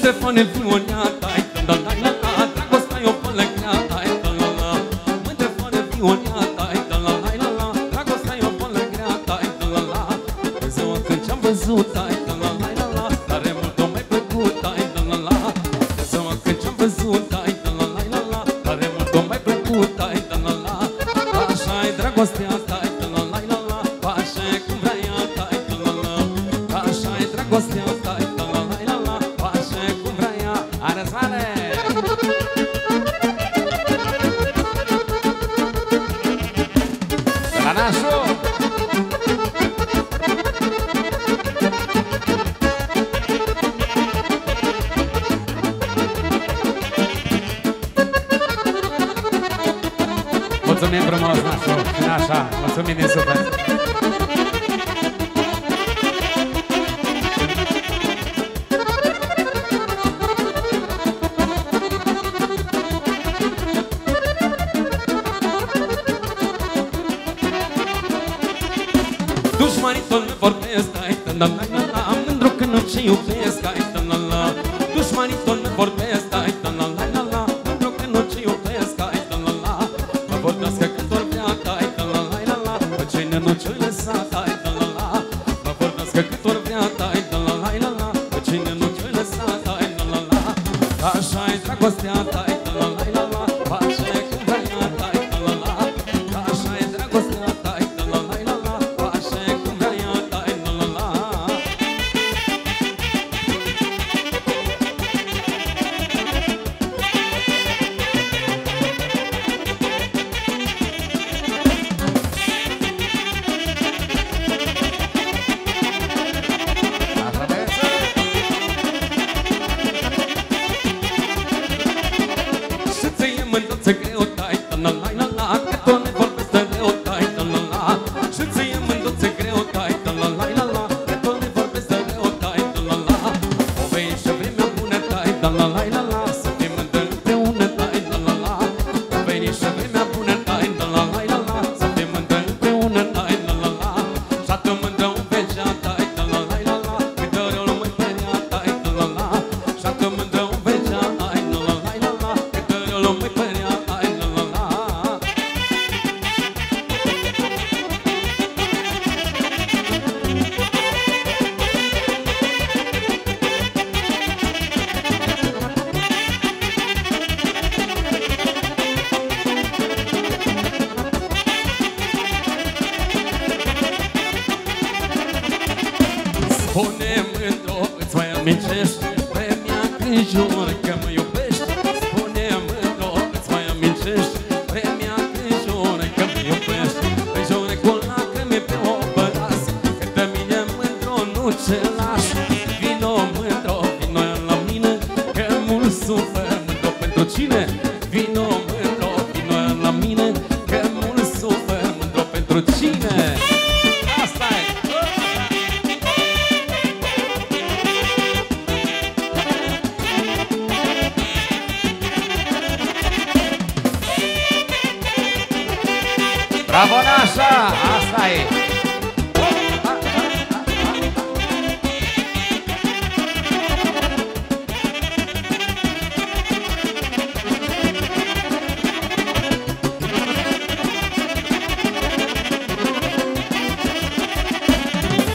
Mândrefone vioneata, la la la la, dragostea e o pălăgreata, la la la. Mândrefone vioneata, la la la la, dragostea e o pălăgreata, la la la. În ziua când ce-am văzut, la la la la, tare mult o mai plăcut, la la la. În ziua când ce-am văzut, la la la la, tare mult o mai plăcut, la la la. Așa-i dragostea ta, la la la la, așa-i cum vrea ea ta, la la la. Așa-i dragostea ta, la la la la, așa-i cum vrea ea. Hai, Răzvane! La nașu! Mulțumim frumos, nașu! Și așa, mulțumim din suflet! Dușmanii tot ne vorbesc, ai la la la la, mândru că nu ce iubesc, ai la la la. Dușmanii tot ne vorbesc, ai la la la la, mândru că nu ce iubesc, ai la la la. Mă vorbească cât vor vrea, ai la la la la, pe cine nu ce-o lăsat, ai la la la. Mă vorbească cât vor vrea, ai la la la la, pe cine nu ce-o lăsat, ai la la la. Așa-i dragostea ta, ai la la la la, așa-i cum vrea ea ta, ai la la la. Așa-i dragostea ta, ai la la la la, așa-i cum vrea ea ta, ai la la la. Și ție mândruță greu, tai, la la la la, că tot ne vorbesc de rău, tai, la la la. Și ție mândruță greu, tai, la la la la, că tot ne vorbesc de rău, tai, la la la. O vei și vremea bună, tai, la la la la, să fim mândră împreună, tai, la la la. O vei și vremea bună, tai, la la la, să fim mândră împreună, tai, la la la. Și-atâ mândră o vegea, tai, la la la, cât de rău nu-mi părea, tai, la la la. Și-atâ mândră o vegea, tai, la la la, cât de rău nu-mi părea, tai, la la la. Spune mândru, îți mai amincești vremea când jură că mă iubești. Spune mândru, îți mai amincești vremea când jură că mă iubești. Îi jură cu lacrimi pe obraz, că de mine mândru nu ce lași. Vino mândru, vino la mine, că mult sufăr mândru pentru cine? Vino mândru, vino la mine, că mult sufăr mândru pentru cine? Asta-i! Bravo, Nașa! Asta e!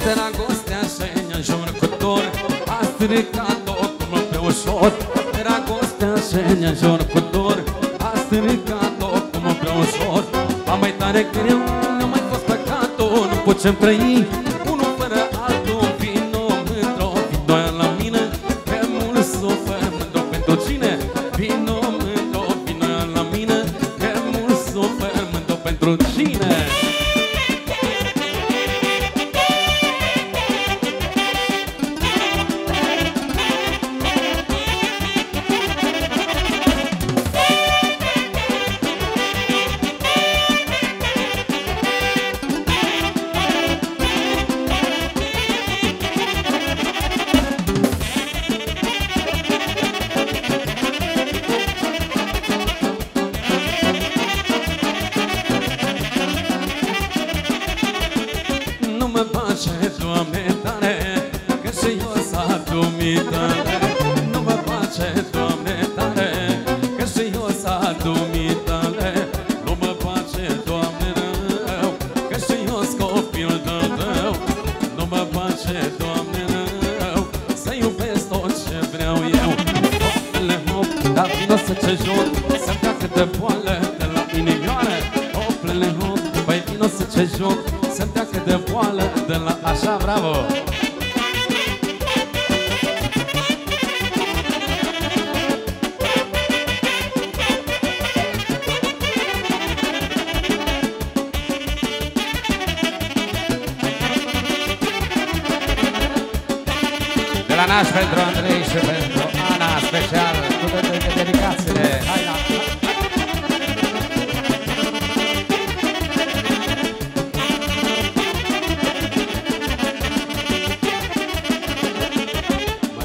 Dragostea și ne înjură cu dor, a stricat-o cum pe ușor. Dragostea și ne înjură cu dor, a stricat-o cum pe ușor. Va mai tare greu, nu mai fost păcatul, nu putem trăi unul fără altul. Vino mândru, vino la mine, că mult sufăr mândru pentru cine? Vino mândru, vino la mine, că mult sufăr mândru pentru cine? Doamne, tare, că și eu s-a dumitare. Nu mă face, Doamne, tare, că și eu s-a dumitale. Nu mă face, Doamne, rău, că și eu-s copil de-tău. Nu mă face, Doamne, rău, să iubesc tot ce vreau eu. Hopele, hop, dar vino să ce joc, să-mi dea câte boală de la inimioară. Hopele, hop, păi vino să ce joc, să-mi dea câte boală de la... Așa, bravo! La naș pentru Andrei și pentru Ana, special, cu toate dedicațiile. Hai la...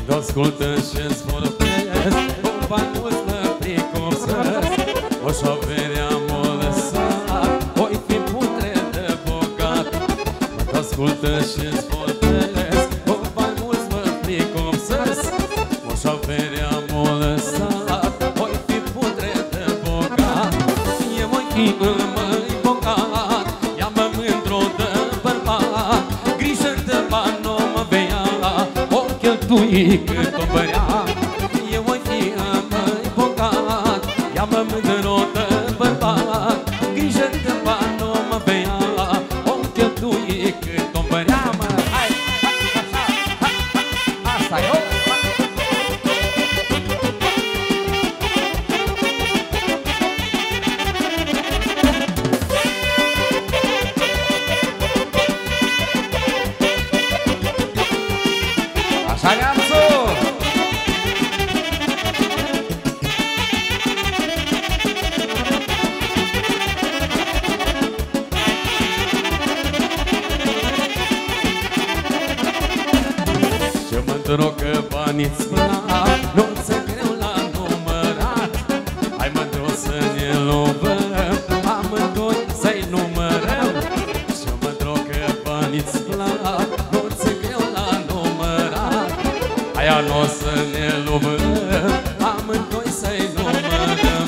Mă ascultă și-ți vorbesc, cum bani mulți mă pricopsesc. O șovere am o lăsat, voi fi putre de bogat. Mă ascultă și-ți vorbesc, cum bani mulți mă pricopsesc. O șovere am o lăsat, voi fi putre de bogat. Eu voi fi măi bogat, ia-mă mândru de bărbat. Grijă de bani nu mă vei ala, o cheltui cât o bărea. Eu voi fi măi bogat, ia-mă mândru de bărbat. Grijă de bani nu mă vei ala, o cheltui cât o bărea. Hai, asta e, așa neamțu! Ce mândru că banii-ți plac, nu-ți greu la numărat. Hai mândru să ne lovăm, amândoi să-i numărăm. Ce mândru că banii-ți plac, nu-ți greu la numărat. Hai anu să ne lovăm, amândoi să-i numărăm.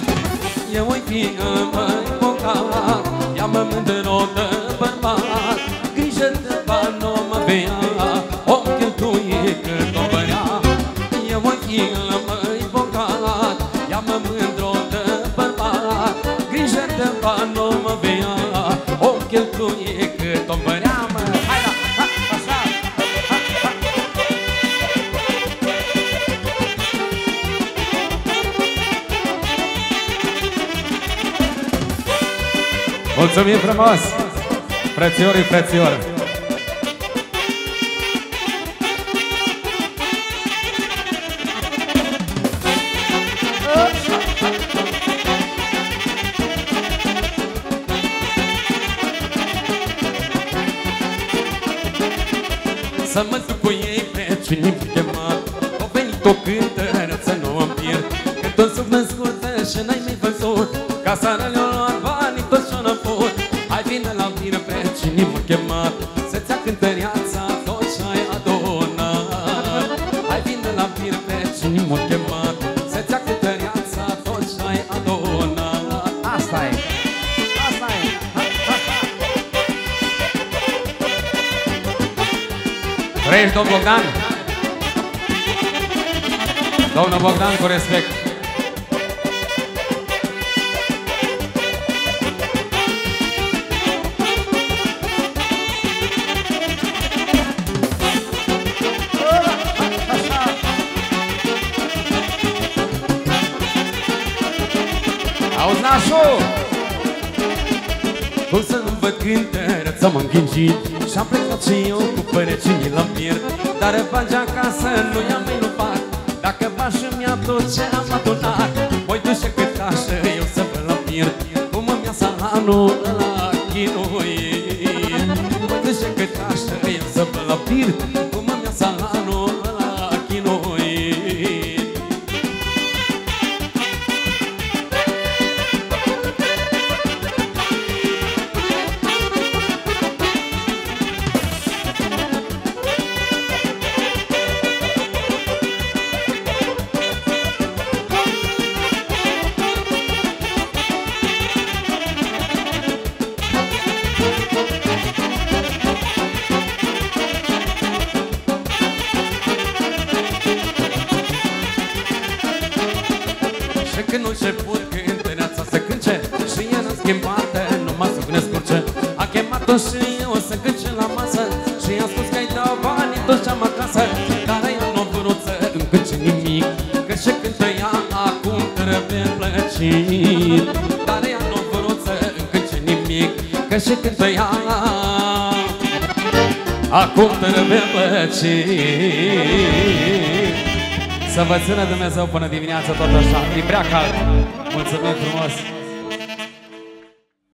Eu voi fi măi bogat, ia-mă mândru de bărbat. Grijă de bani nu mă vei ala, o cheltuie cât o bărea. Eu voi fi măi bogat, ia-mă mândru de bărbat. Grijă de bani nu mă vei ala, o cheltuie cât o bărea. Hai la, așa! Mulțumim frumos, frățiorii frățiori. Să mă duc cu ei pe cine-mi chemat. O venit o cântărăță, nu îmi pierd. Că toți sub născută și n-ai mai văzut. Ca seara le-o luat banii toți și-o năput. Hai vină la mine pe cine-mi chemat, să-ți ia cântăreața tot ce-ai adunat. Hai vină la mine pe cine-mi chemat, să-ți ia cântăreața tot ce-ai adunat. Asta e! Asta e! Trăiești, domn Bogdan? Domnul Bogdan, cu respect. Auzi, nașu! Cum să nu văd cântărăța m-am ghingit și-am plecat și eu cu părăcinii la miert. Dar bagi acasă nu i-am mai lupat, dacă bagi îmi ia tot ce am adunat. Voi duce cât așa eu să vă la miert, cum îmi ia salanul la chinuit. Voi duce cât așa eu să vă la miert, cum îmi ia salanul la chinuit. tot și eu să cânce la masă și i-am spus că-i dau banii toți ce-am acasă. Dar ea nu-a vrut să îmi cânce nimic, că și cântă ea acum trebuie plăcit. Dar ea nu-a vrut să îmi cânce nimic, că și cântă ea acum trebuie plăcit. Să vă țină Dumnezeu până dimineața tot așa, e prea cald. Mulțumim frumos!